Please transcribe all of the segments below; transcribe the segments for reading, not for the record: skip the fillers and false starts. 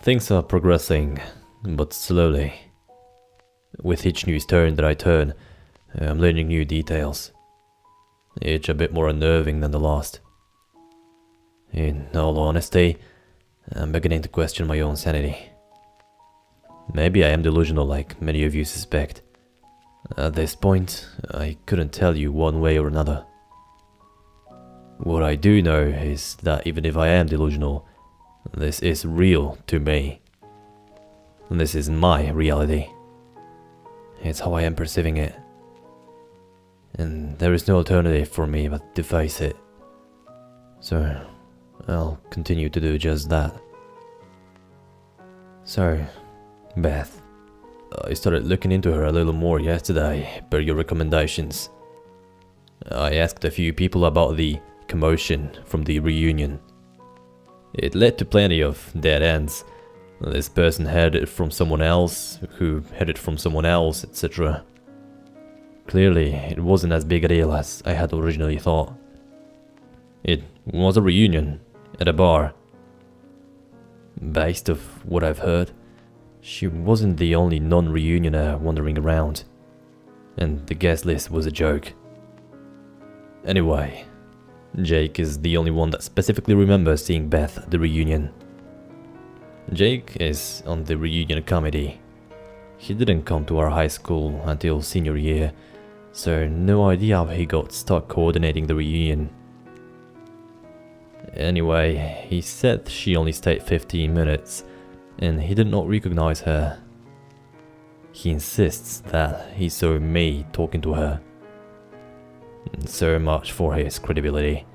Things are progressing, but slowly. With each new turn that I turn, I'm learning new details. Each a bit more unnerving than the last. In all honesty, I'm beginning to question my own sanity. Maybe I am delusional like many of you suspect. At this point, I couldn't tell you one way or another. What I do know is that even if I am delusional, this is real to me. This is my reality. It's how I am perceiving it. And there is no alternative for me but to face it. So, I'll continue to do just that. So, Beth, I started looking into her a little more yesterday, per your recommendations. I asked a few people about the commotion from the reunion. It led to plenty of dead ends. This person heard it from someone else, who heard it from someone else, etc. Clearly, it wasn't as big a deal as I had originally thought. It was a reunion, at a bar. Based off what I've heard, she wasn't the only non-reunioner wandering around, and the guest list was a joke. Anyway, Jake is the only one that specifically remembers seeing Beth at the reunion. Jake is on the reunion committee. He didn't come to our high school until senior year, so no idea how he got stuck coordinating the reunion. Anyway, he said she only stayed 15 minutes, and he did not recognize her. He insists that he saw me talking to her. So much for his credibility.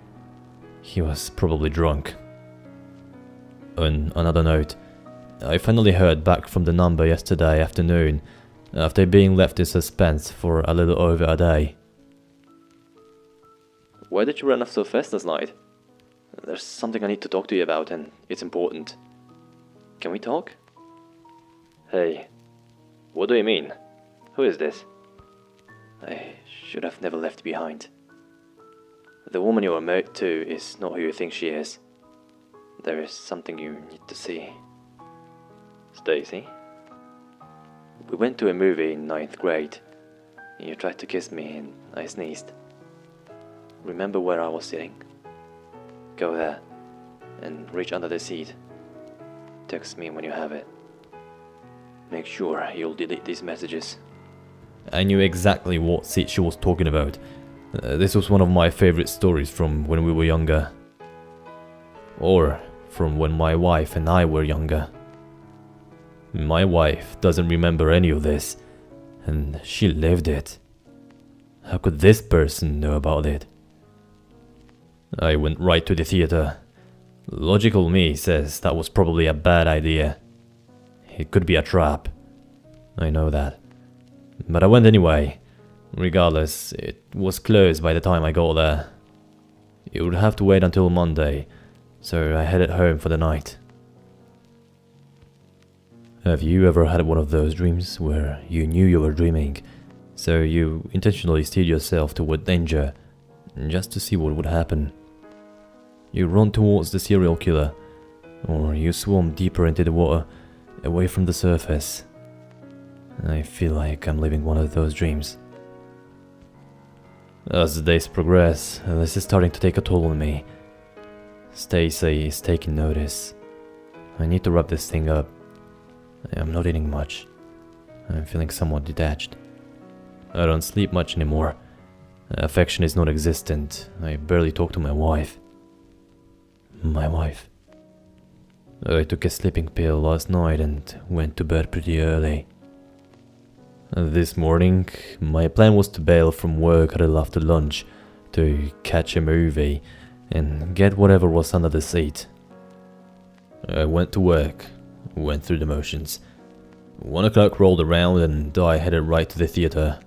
He was probably drunk. On another note, I finally heard back from the number yesterday afternoon, after being left in suspense for a little over a day. Why did you run off so fast last night? There's something I need to talk to you about, and it's important. Can we talk? Hey, what do you mean? Who is this? I should have never left you behind. The woman you are married to is not who you think she is. There is something you need to see. Stacy? We went to a movie in 9th grade. You tried to kiss me and I sneezed. Remember where I was sitting? Go there and reach under the seat. Text me when you have it. Make sure you'll delete these messages. I knew exactly what seat she was talking about. This was one of my favorite stories from when we were younger. Or from when my wife and I were younger. My wife doesn't remember any of this, and she lived it. How could this person know about it? I went right to the theater. Logical me says that was probably a bad idea. It could be a trap. I know that. But I went anyway. Regardless, it was closed by the time I got there. It would have to wait until Monday, so I headed home for the night. Have you ever had one of those dreams where you knew you were dreaming, so you intentionally steered yourself toward danger, just to see what would happen? You run towards the serial killer, or you swim deeper into the water, away from the surface. I feel like I'm living one of those dreams. As the days progress, this is starting to take a toll on me. Stacy is taking notice. I need to wrap this thing up. I'm not eating much. I'm feeling somewhat detached. I don't sleep much anymore. Affection is non-existent. I barely talk to my wife. My wife. I took a sleeping pill last night and went to bed pretty early. This morning, my plan was to bail from work a little after lunch to catch a movie and get whatever was under the seat. I went to work, went through the motions. 1 o'clock rolled around and I headed right to the theater.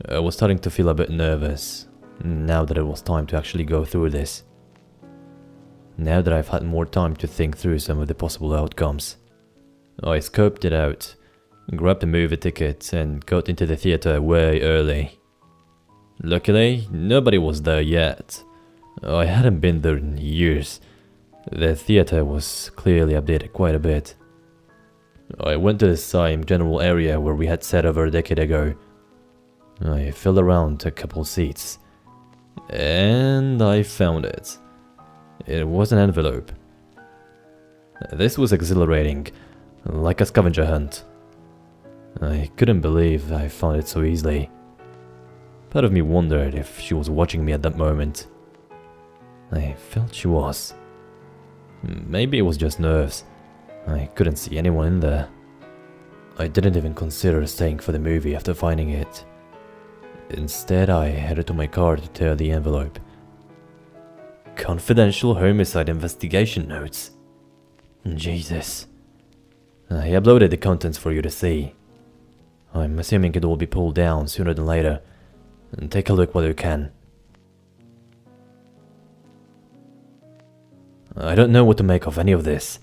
I was starting to feel a bit nervous, now that it was time to actually go through this. Now that I've had more time to think through some of the possible outcomes. I scoped it out, grabbed a movie ticket and got into the theater way early. Luckily, nobody was there yet. I hadn't been there in years. The theater was clearly updated quite a bit. I went to the same general area where we had sat over a decade ago. I felt around a couple seats, and I found it. It was an envelope. This was exhilarating, like a scavenger hunt. I couldn't believe I found it so easily. Part of me wondered if she was watching me at that moment. I felt she was. Maybe it was just nerves. I couldn't see anyone in there. I didn't even consider staying for the movie after finding it. Instead, I headed to my car to tear the envelope. Confidential homicide investigation notes. Jesus. I uploaded the contents for you to see. I'm assuming it will be pulled down sooner than later. And take a look while you can. I don't know what to make of any of this.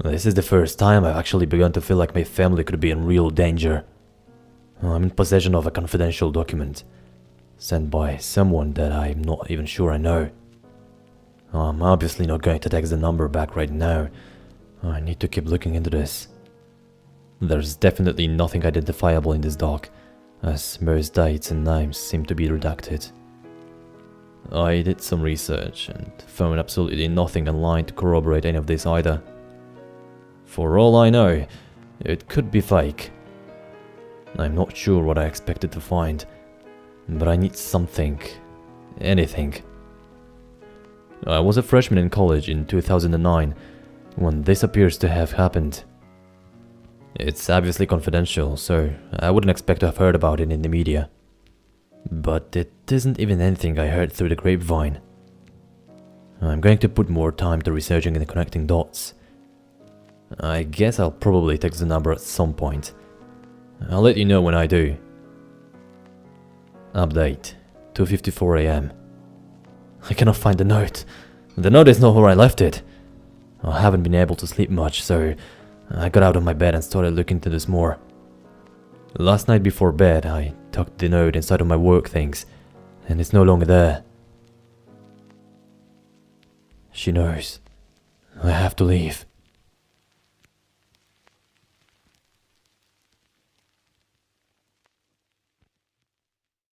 This is the first time I've actually begun to feel like my family could be in real danger. I'm in possession of a confidential document, sent by someone that I'm not even sure I know. I'm obviously not going to text the number back right now. I need to keep looking into this. There's definitely nothing identifiable in this doc, as most dates and names seem to be redacted. I did some research and found absolutely nothing online to corroborate any of this either. For all I know, it could be fake. I'm not sure what I expected to find, but I need something, anything. I was a freshman in college in 2009 when this appears to have happened. It's obviously confidential, so I wouldn't expect to have heard about it in the media. But it isn't even anything I heard through the grapevine. I'm going to put more time to researching and connecting dots. I guess I'll probably text the number at some point. I'll let you know when I do. Update, 2:54 AM. I cannot find the note. The note is not where I left it. I haven't been able to sleep much, so I got out of my bed and started looking into this more. Last night before bed, I tucked the note inside of my work things, and it's no longer there. She knows. I have to leave.